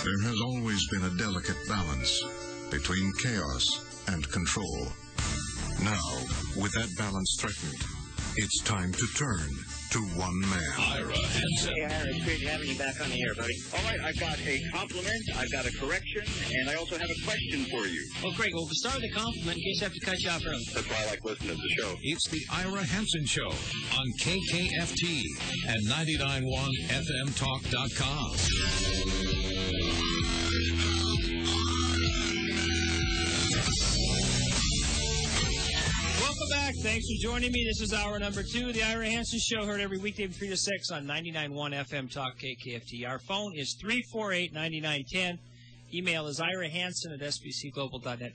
There has always been a delicate balance between chaos and control. Now, with that balance threatened, it's time to turn to one man. Ira Hansen. Hey, Ira, it's great having you back on the air, buddy. All right, I've got a compliment, I've got a correction, and I also have a question for you. Well, great. Well, we'll start with the compliment in case I have to cut you off early. That's why I like listening to the show. It's the Ira Hansen Show on KKFT and 991FMTalk.com. Welcome back. Thanks for joining me. This is hour number 2 of the Ira Hansen Show, heard every weekday from 3 to 6 on 99.1 FM Talk KKFT. Our phone is 348-9910. Email is irahansen@sbcglobal.net.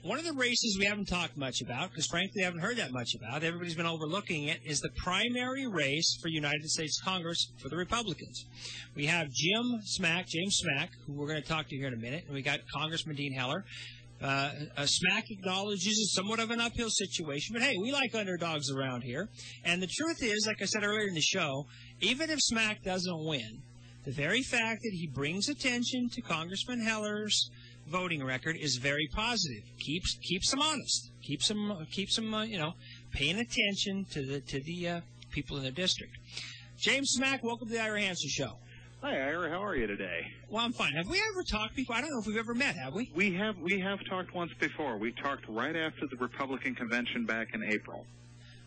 One of the races we haven't talked much about, because frankly I haven't heard that much about, everybody's been overlooking it, is the primary race for United States Congress for the Republicans. We have James Smack, who we're going to talk to here in a minute, and we got Congressman Dean Heller. Smack acknowledges it's somewhat of an uphill situation, but hey, we like underdogs around here. And the truth is, like I said earlier in the show, even if Smack doesn't win, the very fact that he brings attention to Congressman Heller's voting record is very positive. Keeps him honest. Keeps him paying attention to the people in the district. James Smack, welcome to the Ira Hansen Show. Hi, Ira. How are you today? Well, I'm fine. Have we ever talked before? I don't know if we've ever met, have we? We have talked once before. We talked right after the Republican convention back in April.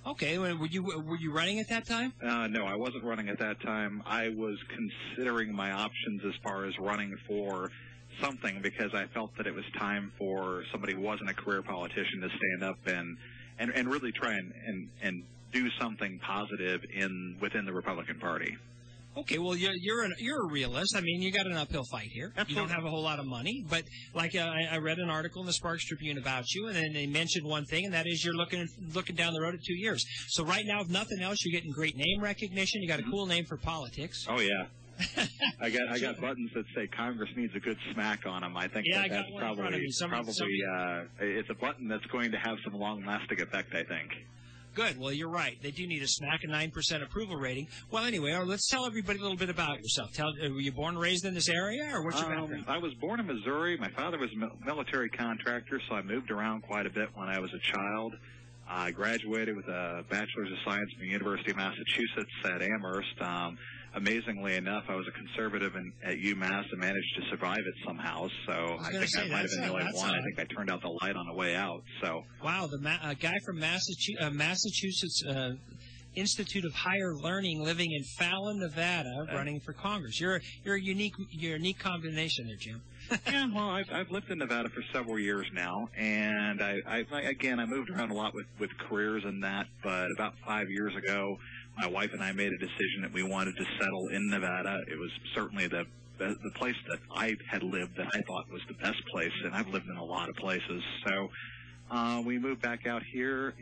Okay. Were you running at that time? No, I wasn't running at that time. I was considering my options as far as running for something because I felt that it was time for somebody who wasn't a career politician to stand up and really try and do something positive within the Republican Party. Okay, well, you're a realist. I mean, you got an uphill fight here. Absolutely. You don't have a whole lot of money, but like I read an article in the Sparks Tribune about you, and then they mentioned one thing, and that is you're looking down the road at 2 years. So right now, if nothing else, you're getting great name recognition. You got a cool name for politics. Oh yeah. I got buttons that say Congress needs a good smack on them. I think that's probably it's a button that's going to have some long-lasting effect, I think. Good. Well, you're right. They do need a smack, a 9% approval rating. Well, anyway, let's tell everybody a little bit about yourself. Were you born and raised in this area, or what's your background? I was born in Missouri. My father was a military contractor, so I moved around quite a bit when I was a child. I graduated with a Bachelor's of Science from the University of Massachusetts at Amherst. Amazingly enough, I was a conservative at UMass and managed to survive it somehow. So I think I might have been the only one. I think I turned out the light on the way out. So wow, a guy from Massachusetts Institute of Higher Learning, living in Fallon, Nevada, running for Congress. You're a unique combination there, Jim. Yeah, well, I've lived in Nevada for several years now, and I moved around a lot with careers and that. But about 5 years ago, my wife and I made a decision that we wanted to settle in Nevada. It was certainly the place that I had lived that I thought was the best place, and I've lived in a lot of places. So we moved back out here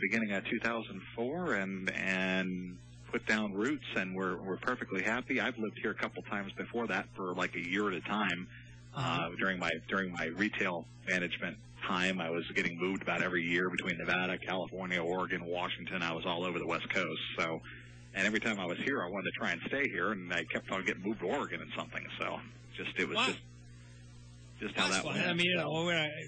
beginning of 2004 and put down roots, and we're perfectly happy. I've lived here a couple times before that for like a year at a time. During my retail management time, I was getting moved about every year between Nevada, California, Oregon, Washington. I was all over the West Coast. So, and every time I was here, I wanted to try and stay here, and I kept on getting moved to Oregon and something. So, it was just how that went. I mean,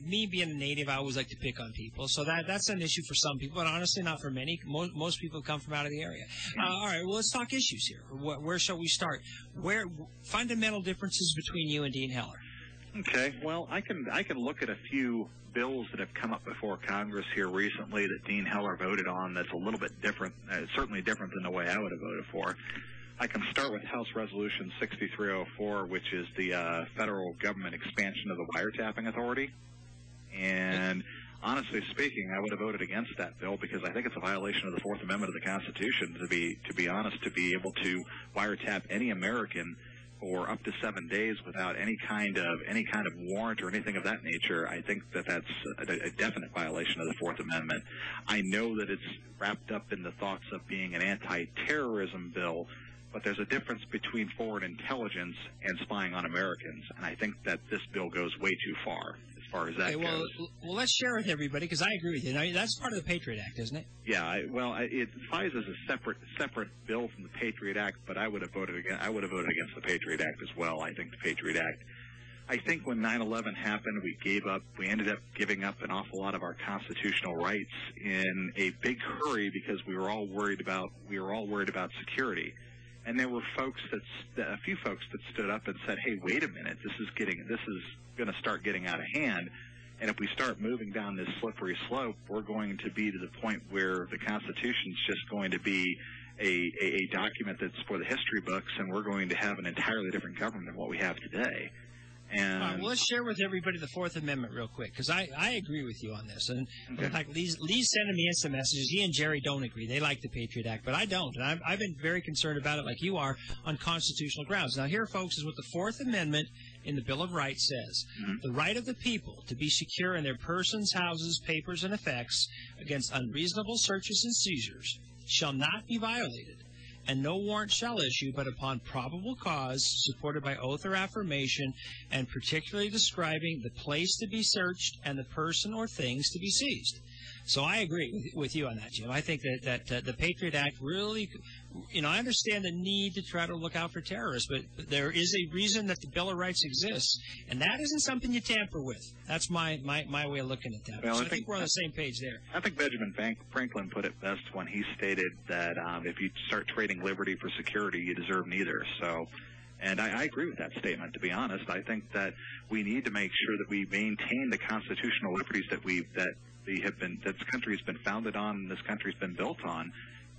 me being a native, I always like to pick on people. So that's an issue for some people, but honestly, not for many. Most people come from out of the area. All right, well, let's talk issues here. Where shall we start? Where fundamental differences between you and Dean Heller? Okay, well, I can look at a few bills that have come up before Congress here recently that Dean Heller voted on that's a little bit different, certainly different than the way I would have voted for. I can start with House Resolution 6304, which is the federal government expansion of the wiretapping authority. And honestly speaking, I would have voted against that bill because I think it's a violation of the Fourth Amendment of the Constitution, to be honest, to be able to wiretap any American for up to 7 days without any kind of warrant or anything of that nature. I think that's a definite violation of the Fourth Amendment. I know that it's wrapped up in the thoughts of being an anti-terrorism bill, but there's a difference between foreign intelligence and spying on Americans, and I think that this bill goes way too far as far as that goes. Well, let's share with everybody, because I agree with you. Now, that's part of the Patriot Act, isn't it? Yeah, it FISA is a separate bill from the Patriot Act, but I would have voted against the Patriot Act as well. I think the Patriot Act. I think when 9/11 happened, we ended up giving up an awful lot of our constitutional rights in a big hurry because we were all worried about security. And there were a few folks that stood up and said, "Hey, wait a minute, this is going to start getting out of hand. And if we start moving down this slippery slope, we're going to be to the point where the Constitution's just going to be a document that's for the history books, and we're going to have an entirely different government than what we have today." And all right, well, let's share with everybody the Fourth Amendment real quick, because I agree with you on this. And okay. Like Lee's sending me in some messages. He and Jerry don't agree. They like the Patriot Act, but I don't. And I've been very concerned about it, like you are, on constitutional grounds. Now, here, folks, is what the Fourth Amendment in the Bill of Rights says. Mm-hmm. The right of the people to be secure in their persons, houses, papers, and effects against unreasonable searches and seizures shall not be violated, and no warrant shall issue but upon probable cause, supported by oath or affirmation, and particularly describing the place to be searched and the person or things to be seized. So I agree with you on that, Jim. I think that the Patriot Act really, I understand the need to try to look out for terrorists, but there is a reason that the Bill of Rights exists, and that isn't something you tamper with. That's my way of looking at that. Well, so I think we're on the same page there. I think Benjamin Franklin put it best when he stated that if you start trading liberty for security, you deserve neither. So, and I agree with that statement, to be honest. I think that we need to make sure that we maintain the constitutional liberties that this country has been founded on, and this country's been built on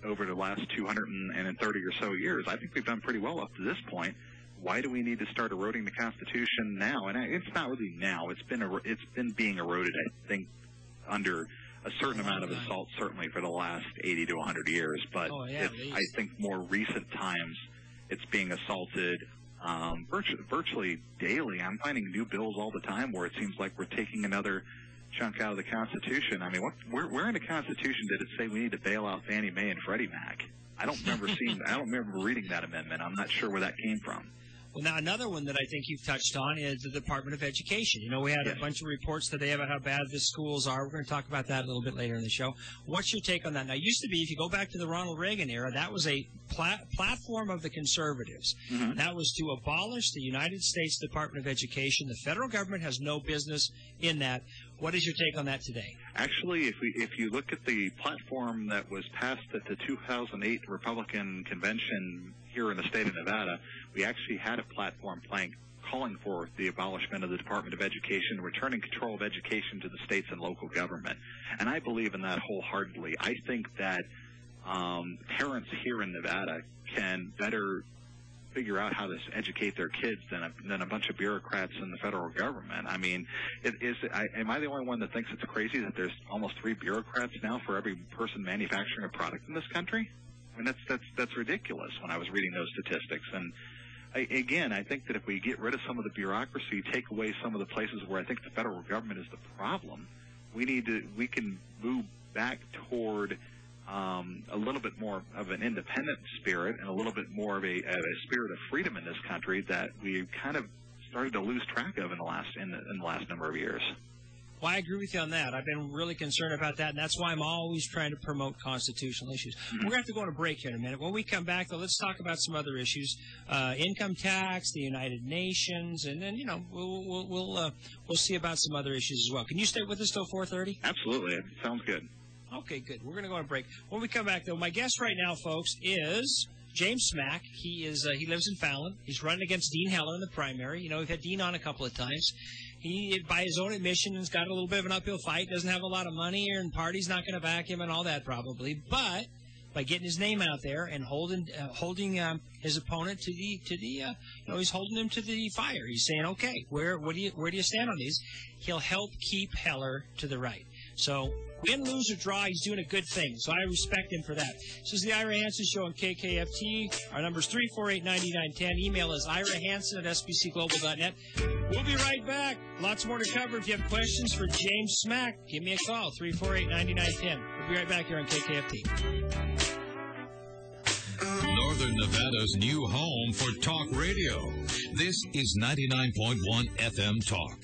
over the last 230 or so years. I think we've done pretty well up to this point. Why do we need to start eroding the Constitution now? And it's not really now. It's been being eroded, I think, under a certain amount of assault, certainly for the last 80 to 100 years. But I think more recent times, it's being assaulted virtually daily. I'm finding new bills all the time where it seems like we're taking another chunk out of the Constitution. I mean, where in the Constitution did it say we need to bail out Fannie Mae and Freddie Mac? I don't remember reading that amendment. I'm not sure where that came from. Well, now another one that I think you've touched on is the Department of Education. We had a bunch of reports today about how bad the schools are. We're going to talk about that a little bit later in the show. What's your take on that? Now, it used to be, if you go back to the Ronald Reagan era, that was a platform of the conservatives. Mm-hmm. That was to abolish the United States Department of Education. The federal government has no business in that. What is your take on that today? Actually, if you look at the platform that was passed at the 2008 Republican convention here in the state of Nevada, we actually had a platform plank calling for the abolishment of the Department of Education, returning control of education to the states and local government. And I believe in that wholeheartedly. I think that parents here in Nevada can better figure out how to educate their kids than a bunch of bureaucrats in the federal government. I mean, am I the only one that thinks it's crazy that there's almost 3 bureaucrats now for every person manufacturing a product in this country? I mean, that's ridiculous when I was reading those statistics. And I think that if we get rid of some of the bureaucracy, take away some of the places where I think the federal government is the problem, we can move back toward a little bit more of an independent spirit and a little bit more of a spirit of freedom in this country that we kind of started to lose track of in the last number of years. Well, I agree with you on that. I've been really concerned about that, and that's why I'm always trying to promote constitutional issues. Mm-hmm. We're going to have to go on a break here in a minute. When we come back, though, let's talk about some other issues: income tax, the United Nations, and then we'll see about some other issues as well. Can you stay with us till 4:30? Absolutely, sounds good. Okay, good. We're going to go on a break. When we come back, though, my guest right now, folks, is James Smack. He lives in Fallon. He's running against Dean Heller in the primary. We've had Dean on a couple of times. He, by his own admission, has got a little bit of an uphill fight. Doesn't have a lot of money, and party's not going to back him and all that probably. But by getting his name out there and holding his opponent to the he's holding him to the fire. He's saying, okay, where do you stand on these? He'll help keep Heller to the right. So, win, lose, or draw, he's doing a good thing. So I respect him for that. This is the Ira Hansen Show on KKFT. Our number is 348-9910. Email is irahansen@sbcglobal.net. We'll be right back. Lots more to cover. If you have questions for James Smack, give me a call, 348-9910. We'll be right back here on KKFT. Northern Nevada's new home for talk radio. This is 99.1 FM Talk.